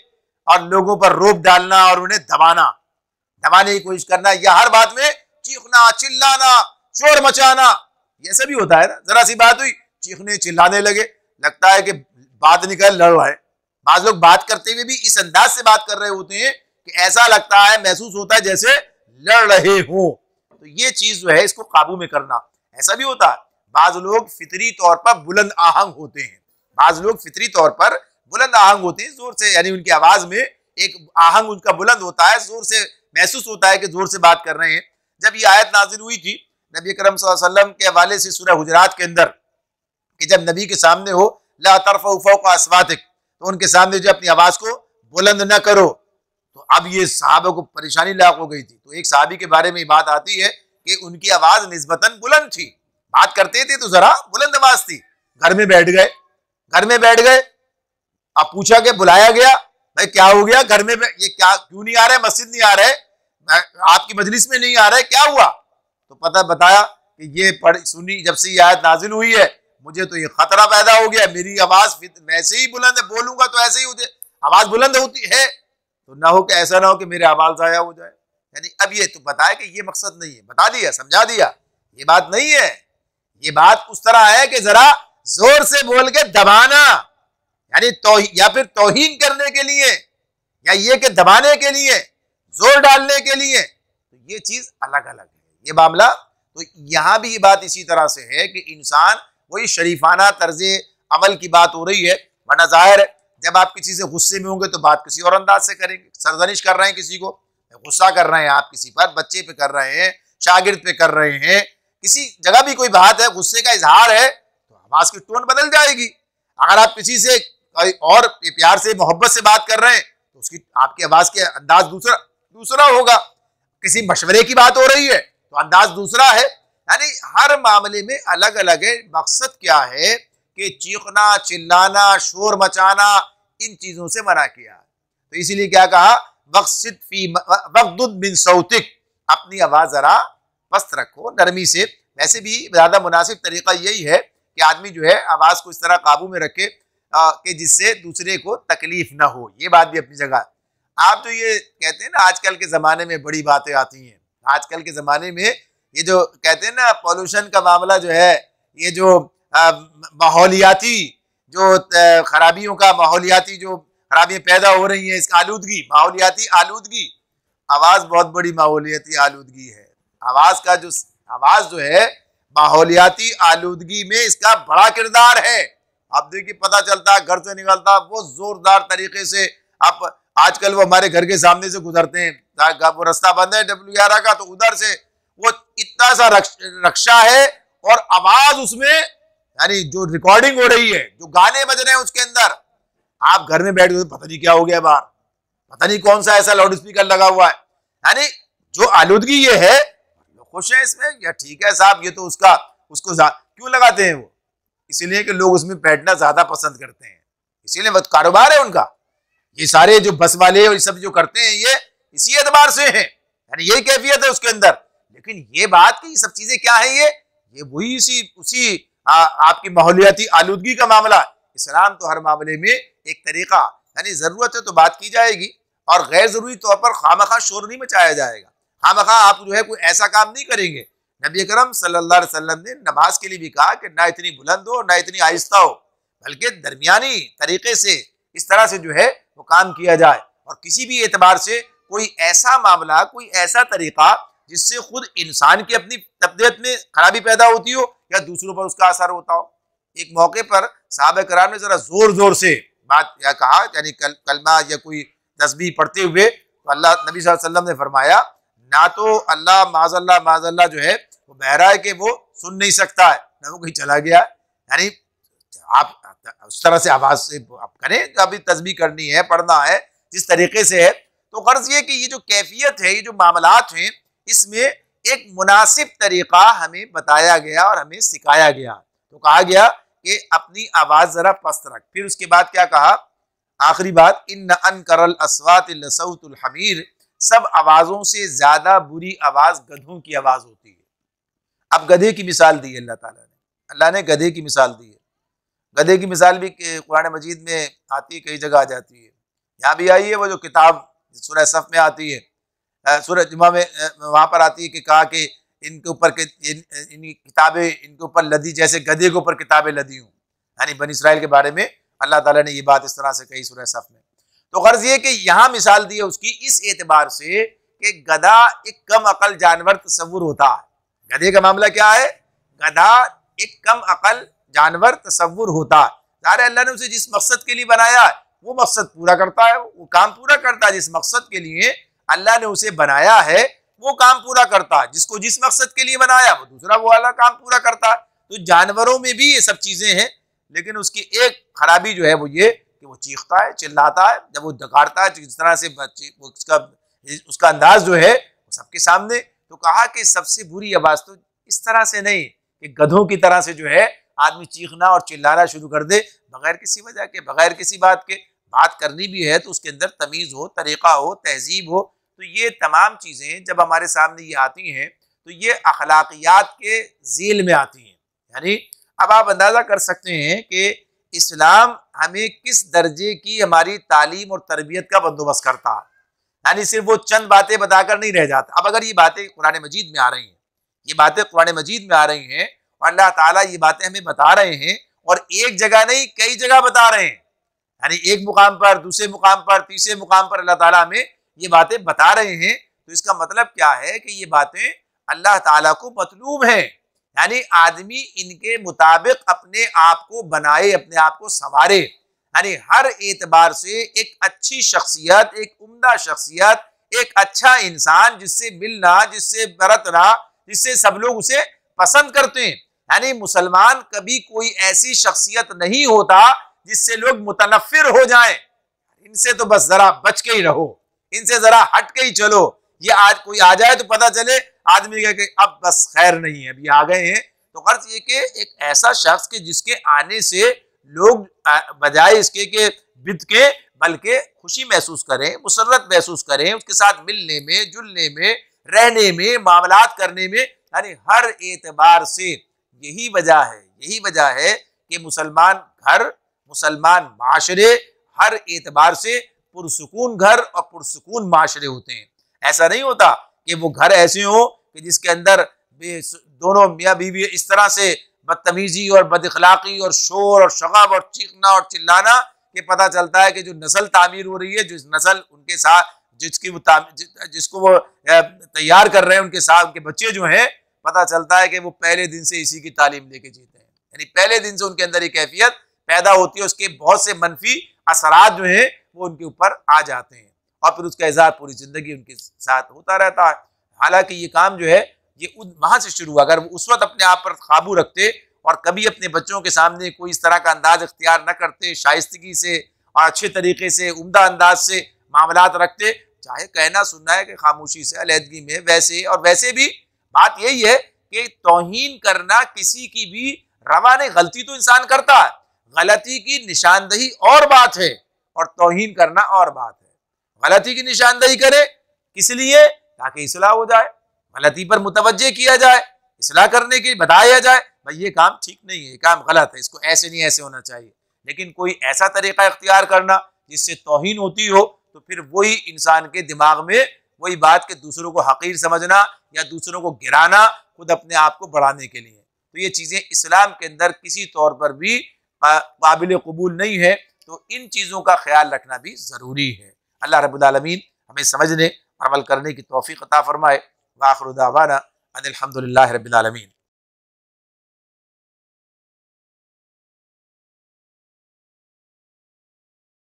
और लोगों पर रोब डालना और उन्हें दबाने की कोशिश करना, या हर बात में चीखना चिल्लाना शोर मचाना, ये सब भी होता है ना। जरा सी बात हुई चीखने चिल्लाने लगे, लगता है कि बात निकल लड़ रहा है। बाज लोग बात करते हुए भी इस अंदाज से बात कर रहे होते हैं कि ऐसा लगता है, महसूस होता है जैसे लड़ रहे हो। तो ये चीज जो है इसको काबू में करना। ऐसा भी होता है बाज लोग फितरी तौर पर बुलंद आहंग होते हैं, बाज लोग फितरी तौर पर बुलंद आहंग होते हैं, जोर से, यानी उनकी आवाज में एक आहंग उनका बुलंद होता है, जोर से महसूस होता है कि जोर से बात कर रहे हैं। जब ये आयत नाजिल हुई थी नबी करम सल्लल्लाहु अलैहि वसल्लम के हवाले से सूरह हुजरात के अंदर, कि जब नबी के सामने हो ला तरफ़उ फ़ौक़ अस्वातिक, तो उनके सामने जो अपनी आवाज को बुलंद न करो। तो अब ये सहाबा को परेशानी लायक हो गई थी। तो एक सहाबी के बारे में बात आती है कि उनकी आवाज निस्बतन बुलंद थी, बात करते थे तो जरा बुलंद आवाज थी। घर में बैठ गए, अब पूछा कि बुलाया गया, भाई क्या हो गया, घर में ये क्या, क्यों नहीं आ रहे, मस्जिद नहीं आ रहे, आपकी मजलिस में नहीं आ रहे, क्या हुआ। तो बताया कि ये सुनी जब से ये आयत नाजिल हुई है मुझे तो ये खतरा पैदा हो गया, मेरी आवाज वैसे ही बुलंद है, बोलूंगा तो ऐसे ही होते, आवाज बुलंद होती है, तो ना हो कि ऐसा ना हो कि मेरे आवाज जाया हो जाए। यानी अब ये तो बताया कि ये मकसद नहीं है, बता दिया, समझा दिया, ये बात नहीं है। ये बात उस तरह है कि जरा जोर से बोल के दबाना, यानी या फिर तौहीन करने के लिए, या ये कि दबाने के लिए, जोर डालने के लिए, तो ये चीज अलग अलग है, ये मामला। तो यहां भी ये बात इसी तरह से है कि इंसान वही शरीफाना तर्जे अमल की बात हो रही है। वरना जाहिर है जब आप किसी से गुस्से में होंगे तो बात किसी और अंदाज से करेंगे। सरजनिश कर रहे हैं किसी को, गुस्सा कर रहे हैं आप किसी पर, बच्चे पे कर रहे हैं, शागिर्द पे कर रहे हैं, किसी जगह भी कोई बात है, गुस्से का इजहार है, तो आवाज की टोन बदल जाएगी। अगर आप किसी से और प्यार से मोहब्बत से बात कर रहे हैं तो उसकी आपकी आवाज के अंदाज दूसरा होगा। किसी मशवरे की बात हो रही है तो अंदाज दूसरा है। यानी हर मामले में अलग अलग है। मकसद क्या है कि चीखना चिल्लाना शोर मचाना इन चीजों से मना किया। तो इसीलिए क्या कहा, वक्दुद बिन सौतिक, अपनी आवाज जरा पस्त रखो, नरमी से। वैसे भी ज्यादा मुनासिब तरीका यही है कि आदमी जो है आवाज को इस तरह काबू में रखे कि जिससे दूसरे को तकलीफ ना हो। ये बात भी अपनी जगह। आप तो ये कहते हैं ना आजकल के जमाने में बड़ी बातें आती हैं, आजकल के जमाने में ये जो कहते हैं ना पॉल्यूशन का मामला जो है, ये जो माहौलियाती जो खराबियों का माहौलियाती जो खराबियां पैदा हो रही हैं, इसका आलूदगी, माहौलियाती आलूदगी। आवाज बहुत बड़ी माहौलियाती आलूदगी है। आवाज जो है माहौलियाती आलूदगी में इसका बड़ा किरदार है। आप देखिए पता चलता है घर से निकलता वो जोरदार तरीके से, आप आजकल वो हमारे घर के सामने से गुजरते हैं, वो रास्ता बंद है WR का, तो उधर से वो इतना सा रक्षा है और आवाज उसमें, यानी जो रिकॉर्डिंग हो रही है, जो गाने बज रहे हैं उसके अंदर, आप घर में बैठ गए तो पता नहीं क्या हो गया बाहर, पता नहीं कौन सा ऐसा लाउड स्पीकर लगा हुआ है। यानी जो आलूदगी ये है, खुश है इसमें या ठीक है साहब, ये तो उसको क्यों लगाते हैं वो, इसीलिए कि लोग उसमें बैठना ज्यादा पसंद करते हैं, इसीलिए वो कारोबार है उनका। ये सारे जो बस वाले और ये सब जो करते हैं ये इसी एतबार से हैं, यानी यही कैफियत है उसके अंदर। लेकिन ये बात कि ये सब चीजें क्या है, ये वही उसी आपकी माहौलियाती आलूदगी का मामला। इस्लाम तो हर मामले में एक तरीका, यानी जरूरत है तो बात की जाएगी और गैर जरूरी तौर पर खामखा शोर नहीं मचाया जाएगा। खामखा आप जो है कोई ऐसा काम नहीं करेंगे। नबी अकरम सल्लल्लाहु अलैहि वसल्लम ने नमाज के लिए भी कहा कि ना इतनी बुलंद हो ना इतनी आहिस्ता हो, बल्कि दरमियानी तरीके से इस तरह से जो है वो काम किया जाए। और किसी भी एतबार से कोई ऐसा मामला, कोई ऐसा तरीका जिससे खुद इंसान की अपनी तबीयत में खराबी पैदा होती हो या दूसरों पर उसका असर होता हो। एक मौके पर सहाबा कराम ने जरा जोर जोर से बात या कहा, यानी कलमा या कोई तस्बीह पढ़ते हुए, तो अल्लाह नबी सल्लल्लाहु अलैहि वसल्लम ने फरमाया, ना तो अल्लाह माज़अल्लाह जो है वो बहरा है कि वो सुन नहीं सकता है, ना वो कहीं चला गया है। यानी आप उस तरह से आवाज से आप करें, अभी तस्बीह करनी है, पढ़ना है जिस तरीके से है। तो गर्ज ये कि ये जो कैफियत है, ये जो मामलात हैं, इसमें एक मुनासिब तरीका हमें बताया गया और हमें सिखाया गया। तो कहा गया कि अपनी आवाज जरा पस्त रख। फिर उसके बाद क्या कहा, आखिरी बात, इन्न अनकरल अस्वात लसौतुल हमीर, सब आवाजों से ज्यादा बुरी आवाज गधों की आवाज होती है। अब गधे की मिसाल दी है अल्लाह ने गधे की मिसाल दी है। गधे की मिसाल भी कुरान मजीद में आती है, कई जगह आ जाती है, यहाँ भी आई है। वो जो किताब सूरह सफ में आती है, सूरह जुमा में वहां पर आती है कि कहा कि इनके ऊपर इन किताबें इनके ऊपर लदी जैसे गधे के ऊपर किताबें लदी हूँ, यानी बनी इस्राइल के बारे में अल्लाह ताला ने ये बात इस तरह से कही सूरह सफ में। तो गर्ज ये कि यहाँ मिसाल दी है उसकी इस एतबार से कि गधा एक कम अकल जानवर तस्वुर होता है। गधे का मामला क्या है, गधा एक कम अकल जानवर तस्वुर होता है। सारे अल्लाह ने उसे जिस मकसद के लिए बनाया है वो मकसद पूरा करता है, वो काम पूरा करता है। जिस मकसद के लिए अल्लाह ने उसे बनाया है वो काम पूरा करता है, जिसको जिस मकसद के लिए बनाया वो दूसरा वो वाला काम पूरा करता है। तो जानवरों में भी ये सब चीजें हैं, लेकिन उसकी एक खराबी जो है वो ये कि वो चीखता है, चिल्लाता है, जब वो डकारता है जिस तरह से उसका अंदाज जो है सबके सामने। तो कहा कि सबसे बुरी आवाज तो इस तरह से नहीं कि गधों की तरह से जो है आदमी चीखना और चिल्लाना शुरू कर दे बगैर किसी वजह के, बगैर किसी बात के। बात करनी भी है तो उसके अंदर तमीज हो, तरीका हो, तहजीब हो। तो ये तमाम चीजें जब हमारे सामने ये आती हैं तो ये अखलाकियात के झील में आती हैं। यानी अब आप अंदाजा कर सकते हैं कि इस्लाम हमें किस दर्जे की हमारी तालीम और तरबियत का बंदोबस्त करता है। यानी सिर्फ वो चंद बातें बताकर नहीं रह जाता। अब अगर ये बातें कुरान मजीद में आ रही हैं, ये बातें कुरान मजीद में आ रही हैं और अल्लाह ताला ये बातें हमें बता रहे हैं, और एक जगह नहीं कई जगह बता रहे हैं, यानी एक मुकाम पर, दूसरे मुकाम पर, तीसरे मुकाम पर अल्लाह ताला हमें ये बातें बता रहे हैं, तो इसका मतलब क्या है कि ये बातें अल्लाह ताला को मतलूब हैं। यानी आदमी इनके मुताबिक अपने आप को बनाए, अपने आप को संवारे। यानी हर एतबार से एक अच्छी शख्सियत, एक उम्दा शख्सियत, एक अच्छा इंसान जिससे मिलना, जिससे बरतना, जिससे सब लोग उसे पसंद करते हैं। यानी मुसलमान कभी कोई ऐसी शख्सियत नहीं होता जिससे लोग मुतनफिर हो जाएं। इनसे तो बस जरा बच के ही रहो, इनसे जरा हट के ही चलो। ये आज कोई आ जाए तो पता चले आदमी कहे कि अब बस खैर नहीं है, अभी आ गए हैं। तो गर्ज ये कि एक ऐसा शख्स के जिसके आने से लोग बजाय इसके के बिद के बल्कि खुशी महसूस करें, मुसर्रत महसूस करें, उसके साथ मिलने में, जुलने में, रहने में, मामलात करने में। यानी हर एतबार से यही वजह है कि मुसलमान घर, मुसलमान माशरे हर एतबार से पुरसुकून घर और पुरसुकून माशरे होते हैं। ऐसा नहीं होता कि वो घर ऐसे हो कि जिसके अंदर दोनों मियाँ बीवी इस तरह से बदतमीजी और बदअखलाकी और शोर और शगब और चीखना और चिल्लाना कि पता चलता है कि जो नस्ल तामीर हो रही है, जिस नस्ल उनके साथ जिसको वो तैयार कर रहे हैं, उनके साथ उनके बच्चे जो हैं, पता चलता है कि वो पहले दिन से इसी की तालीम लेके जीते हैं। यानी पहले दिन से उनके अंदर एक कैफियत पैदा होती है, उसके बहुत से मनफी असरात जो हैं वो उनके ऊपर आ जाते हैं और फिर उसका इज़हार पूरी ज़िंदगी उनके साथ होता रहता है। हालांकि ये काम जो है ये वहाँ से शुरू हुआ। अगर वो उस वक्त अपने आप पर काबू रखते और कभी अपने बच्चों के सामने कोई इस तरह का अंदाज इख्तियार न करते, शाइस्तगी से और अच्छे तरीके से उम्दा अंदाज से मामलात रखते, चाहे कहना सुनना है कि खामोशी से अलहदगी में, वैसे भी बात यही है कि तौहीन करना किसी की भी रवा नहीं। गलती तो इंसान करता है, गलती की निशानदही और बात है और तौहीन करना और बात है। गलती की निशानदही करे किस लिए? ताकि इस्लाह हो जाए, गलती पर मुतवज्जे किया जाए, इस्लाह करने के लिए बताया जाए भाई ये काम ठीक नहीं है, ये काम गलत है, इसको ऐसे नहीं ऐसे होना चाहिए। लेकिन कोई ऐसा तरीका इख्तियार करना जिससे तौहीन होती हो, तो फिर वही इंसान के दिमाग में वही बात कि दूसरों को हकीर समझना या दूसरों को गिराना खुद अपने आप को बढ़ाने के लिए। तो ये चीज़ें इस्लाम के अंदर किसी तौर पर भी काबिल कबूल नहीं है। तो इन चीज़ों का ख्याल रखना भी ज़रूरी है। अल्लाह रब्बुल आलमीन हमें समझने और अमल करने की तौफीक अता फरमाए। व आखिरु दावाना अनिल हम्दुलिल्लाहि रब्बिल आलमीन।